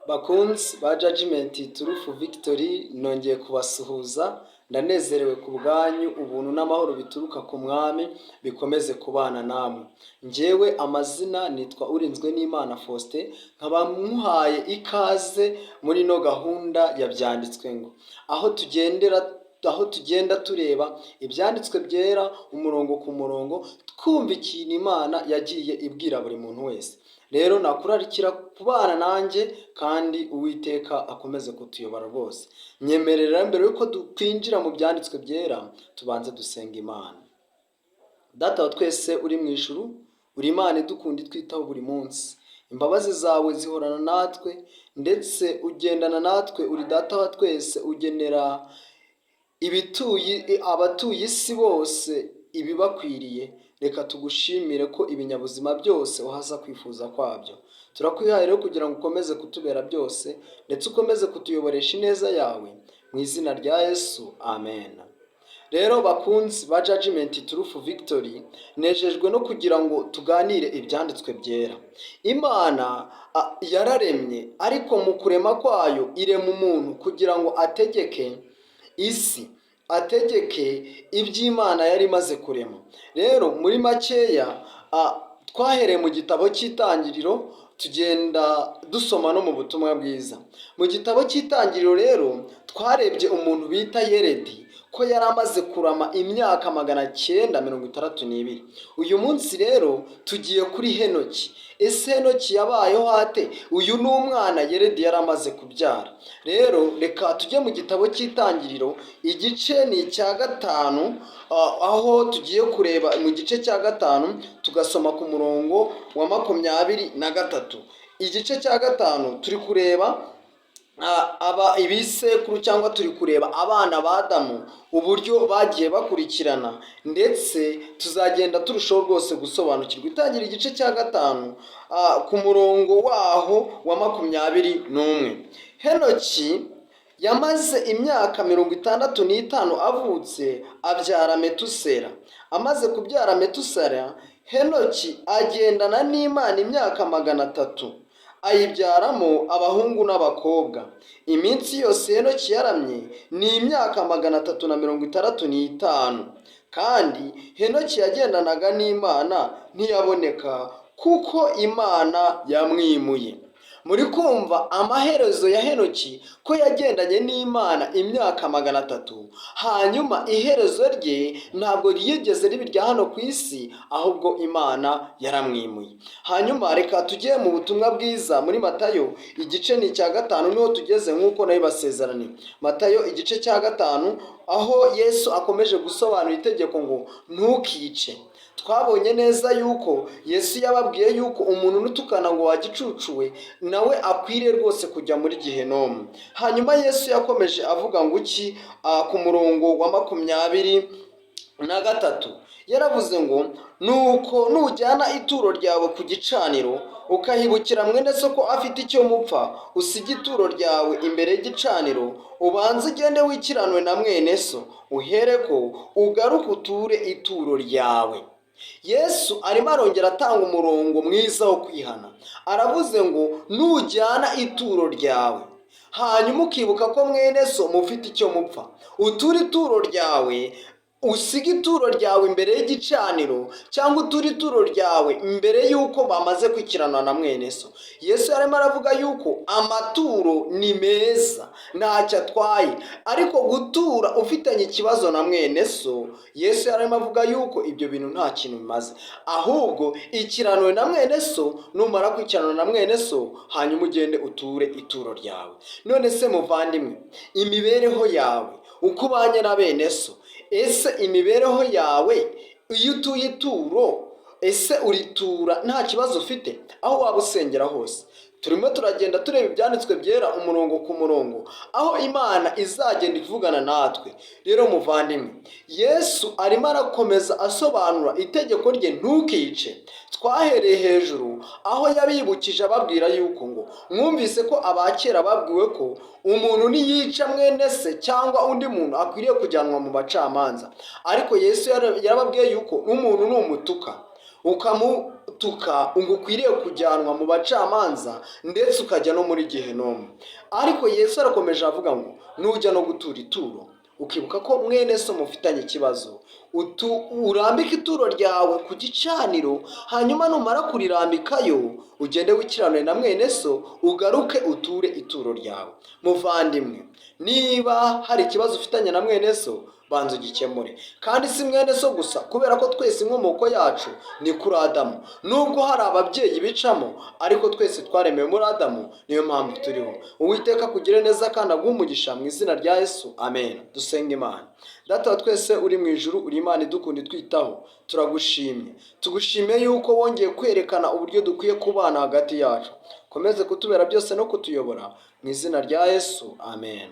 Bakunzi ba Judgment Turufu Victory, nongeye kubasuhuza. Ndanezerewe ku bwanyu, ubuntu n'amahoro bituruka ku mwami bikomeze kubana namwe. Njyewe amazina nitwa Urinzwe n'Imana Faustin, nkaba muhaye ikaze muri no gahunda ya Byanditswe ngo aho tugenda tureba ibyanditswe byera umurongo ku murongo, twumva ikintu Imana yagiye ibwira buri muntu wese. Rero nakurarikira kubana nanjye kandi Uwiteka akomeze kutuyobora rwose. Nyemerera mbere yuko twinjira mu byanditswe byera, tubanze dusenga Imana. Data wa twese uri mu ijuru, uri Imana idukunda itwitaho buri munsi. Imbabazi zawe zihorana natwe ndetse ugendana natwe, uri Data wa twese, ugenera abatuye isi bose ibibakwiriye. Reka tugushimire ko ibinyabuzima byose uhaza kwifuza kwabyo. Turakwihaye rero kugira ngo ukomeze kutubera byose ndetse ukomeze kutuyoboresha ineza yawe, mu izina rya Yesu, amen. Rero bakunzi ba Judgment Turufu Victory, nejejwe no kugira ngo tuganire ibyanditswe byera. Imana yararemye, ariko mu kurema kwayo irema umuntu kugira ngo ategeke isi, ategeke iby'Imana yari imaze kurema. Rero muri makeya twahereye mu gitabo cy'Itangiriro, tugenda dusoma no mu butumwa bwiza. Mu gitabo cy'Itangiriro rero twarebye umuntu bita Yeredi ko yari amaze kurama imyaka 962. Uyu munsi rero tugiye kuri Henoki. Ese Henoki yabayeho ate? Uyu ni umwana Yeredi yari amaze kubyara. Rero reka tujye mu gitabo cy'Itangiriro, igice ni icya 5, aho tugiye kureba mu gice cya 5 tugasoma ku murongo wa 23. Igice cya 5 turi kureba ibisekuru, cyangwa turi kureba abana ba Adamu uburyo bagiye bakurikirana, ndetse tuzagenda turushaho rwose gusobanukirwa. Itangira igice cya 5 ku murongo waho wa 21. Henoki yamaze imyaka 65 avutse, abyara Metusela. Amaze kubyara Metusela, Henoki agendana n'Imana imyaka 300, ayibyaramo abahungu n'abakobwa. Iminsi yose Henoki yaramye ni imyaka 365. Kandi Henoki yagendanaga n'Imana ntiyaboneka kuko Imana yamwimuye. Muri kumva amaherezo ya Henoki ko yagendanye n'Imana imyaka 300, hanyuma iherezo rye ntabwo ryigeze ribirya hano ku isi, ahubwo Imana yaramwimuye. Hanyuma reka tujye mu butumwa bwiza muri Matayo, igice ni icya 5, niho tugeze nk'uko nabibasezeraniye. Matayo igice cya 5, aho Yesu akomeje gusobanura itegeko ngo ntukice. Twabonye neza yuko Yesu yababwiye yuko umuntu nutukana ngo wagicucuwe nawe akwiriye rwose kujya muri Gehinomu. Hanyuma Yesu yakomeje avuga ngo iki ku murongo wa 23, yaravuze ngo nuko nujyana ituro ryawe ku gicaniro ukahibukira mwene so ko afite icyo mupfa, usige ituro ryawe imbere y'igicaniro, ubanze ugende wikiranwe na mwene so, uhereko ugaruke uture ituro ryawe. Yesu arimo arongera atanga umurongo mwiza wo kwihana. Aravuze ngo nujyana ituro ryawe, hanyuma ukibuka ko mwene so mufite icyo mupfa, uture ituro ryawe, usiga ituro ryawe imbere y'igicaniro, cyangwa uture ituro ryawe imbere y'uko bamaze kwikirana na mwene so. Yesu arimo aravuga yuko amaturo ni meza, ntacyo atwaye, ariko gutura ufitanye ikibazo na mwene so, Yesu arimo avuga yuko ibyo bintu nta kintu bimaze. Ahubwo ikiranwe na mwene so, numara kwikirana na mwene so, hanyuma ugende uture ituro ryawe. None se muvandimwe, imibereho yawe uko ubanye na bene so, ese imibereho yawe iyo utuye ituro, ese uritura nta kibazo ufite aho waba usengera hose? Turimo turagenda tureba ibyanditswe byera umurongo ku murongo, aho Imana izagenda ivugana natwe. Rero muvandimwe, Yesu arimo arakomeza asobanura itegeko rye ntukice. Twahereye hejuru aho yabibukije ababwira yuko ngo mwumvise ko abakera babwiwe ko umuntu niyica mwene se cyangwa undi muntu akwiriye kujyanwa mu bacamanza, ariko Yesu yarababwiye yuko umuntu numutuka ukamutuka ngo ukwiriye kujyanwa mu bacamanza ndetse ukajya no muri Gehinomu. Ariko Yesu arakomeje avuga ngo nujya no gutura ituro ukibuka ko mwene so mufitanye ikibazo, urambike ituro ryawe ku gicaniro, hanyuma numara kurirambikayo ugende wikiranure na mwene so, ugaruke uture ituro ryawe. Muvandimwe, niba hari ikibazo ufitanye na mwene so, banza ugikemure. Kandi si mwene so gusa, kubera ko twese inkomoko yacu ni kuri Adamu. Nubwo hari ababyeyi bicamo, ariko twese twaremewe muri Adamu, niyo mpamvu turiho. Uwiteka kugire neza kandi aguhe umugisha mu izina rya Yesu, amen. Dusenge Imana. Data wa twese uri mu ijuru, uri Imana idukunda itwitaho, turagushimye. Tugushimiye yuko wongeye kwerekana uburyo dukwiye kubana hagati yacu. Komeze kutubera byose no kutuyobora mu izina rya Yesu, amen.